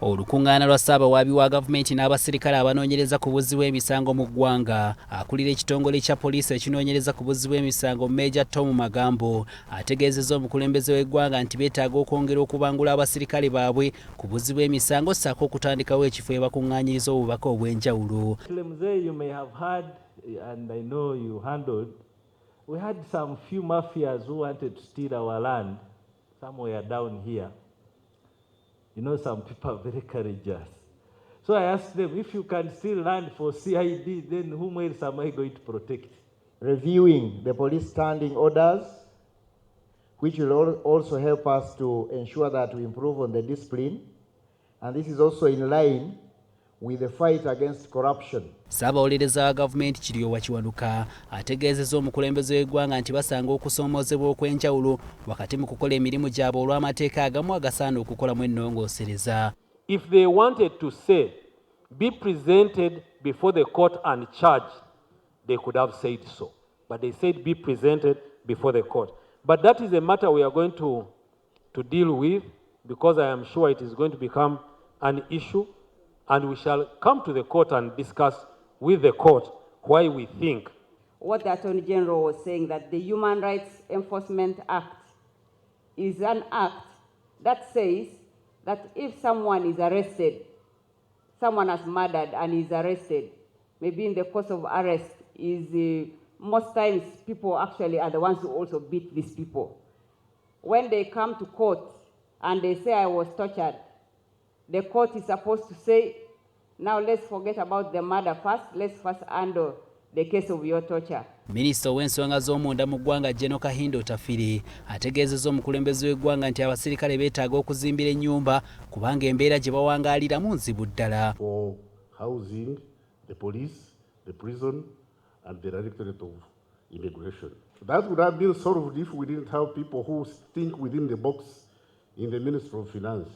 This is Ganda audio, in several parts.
Olukungaana lwa Ssaabawaabi wa gavumenti n'abasirikale abanoonyereza ku buzzi bw'emisango mu ggwanga akulira ekitongole kya poliisi ekinoonyereza ku buzzi bw'emisango Major Tom Magambo ategeezezza omukulembeze w'eggwanga nti beetaaga okwongera okubangula abasirikale baabwe ku buzzi bw'emisango ssaako okutandikawo ekifo we bakuŋŋaanyiriza obubaka obw'enjawulo. We had some few mafias who wanted to steal our land somewhere down here. You know, some people are very courageous. So I asked them, if you can steal land for CID, then whom else am I going to protect? Reviewing the police standing orders, which will also help us to ensure that we improve on the discipline. And this is also in line with the fight against corruption. Ssaabawolereza wa gavumenti Kiryowa Kiwanuka ategeezezza omukulembeze w'eggwanga nti basanga okusoomoozebwa okw'enjawulo wakati mu kukola emirimu gyabwe olw'amateeka agamu agasaana okukolamu ennongoosereza. If they wanted to say, be presented before the court and charged, they could have said so. But they said be presented before the court. But that is a matter we are going to deal with, because I am sure it is going to become an issue. And we shall come to the court and discuss with the court why we think. What the Attorney General was saying, that the Human Rights Enforcement Act is an act that says that if someone is arrested, someone has murdered and is arrested, maybe in the course of arrest, most times people actually are the ones who also beat these people. When they come to court and they say I was tortured, the court is supposed to say, now let's forget about the murder first, let's first handle the case of your torture. Minisita w'ensonga z'omunda mu ggwanga General Kahindo Tafiri ategeezezza omukulembeze w'eggwanga nti abasirikale beetaaga okuzimbira ennyumba kubanga embeera gye bawangaaliramu nzibu ddala. For housing, the police, the prison and the Directorate of Immigration. That would have been solved if we didn't have people who think within the box in the Ministry of Finance.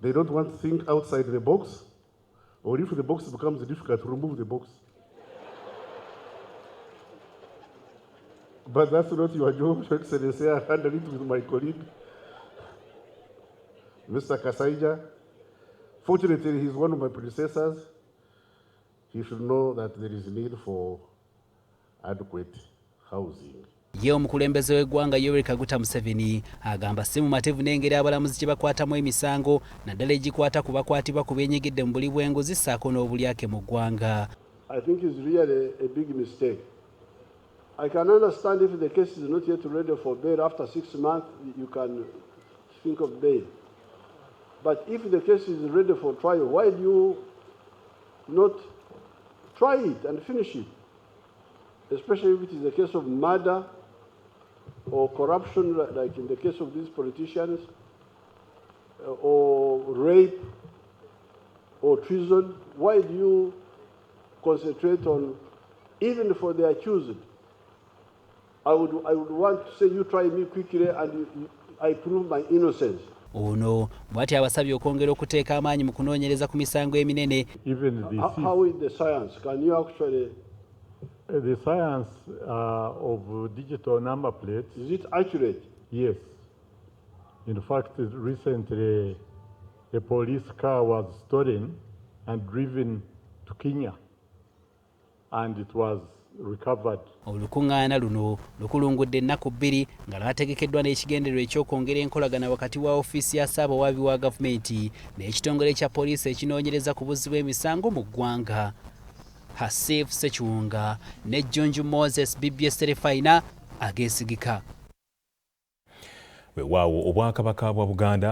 They don't want to think outside the box, or if the box becomes difficult, remove the box. But that's not your job, Your Excellency. I handle it with my colleague, Mr. Kasaija. Fortunately, he's one of my predecessors. He should know that there is need for adequate housing. Ye omukulembeze w'eggwanga Yoweri Kaguta Museveni agamba si mumatevu n'engeri abalamuzi gye bakwatamu emisango naddala egikwata ku bakwatibwa ku beenyigidde mu buli bw'enguzi ssaako n'obulyake mu ggwanga. I think it's really a big mistake. I can understand if the case is not yet ready for bail. After 6 months, you can think of bail. But if the case is ready for trial, why do you not try it and finish it? Especially if it is a case of murder or corruption, like in the case of these politicians, or rape or treason. Why do you concentrate on, even for the accused? I would want to say you try me quickly and I prove my innocence. Ono bw'ati abasabye okwongera okuteeka amaanyi mu kunoonyereza ku misango eminene. How is the science? Can you actually... The science of digital number plates. Is it accurate? Yes. In fact, recently a police car was stolen and driven to Kenya, and it was recovered. Olukungaana luno lukulungudde ennaku 2 nga lwategekeddwa n'ekigendererwa eky'okwongera enkolagana wakati wa ofiisi ya Ssaabawaabi wa gavumenti n'ekitongole kya poliisi ekinoonyereza ku buzzi bw'emisango mu ggwanga. Hasif Sechiwunga ne Jonju Moses, BBS Terefayina, Ageesigika. Weewaawo Obwakabaka bwa Buganda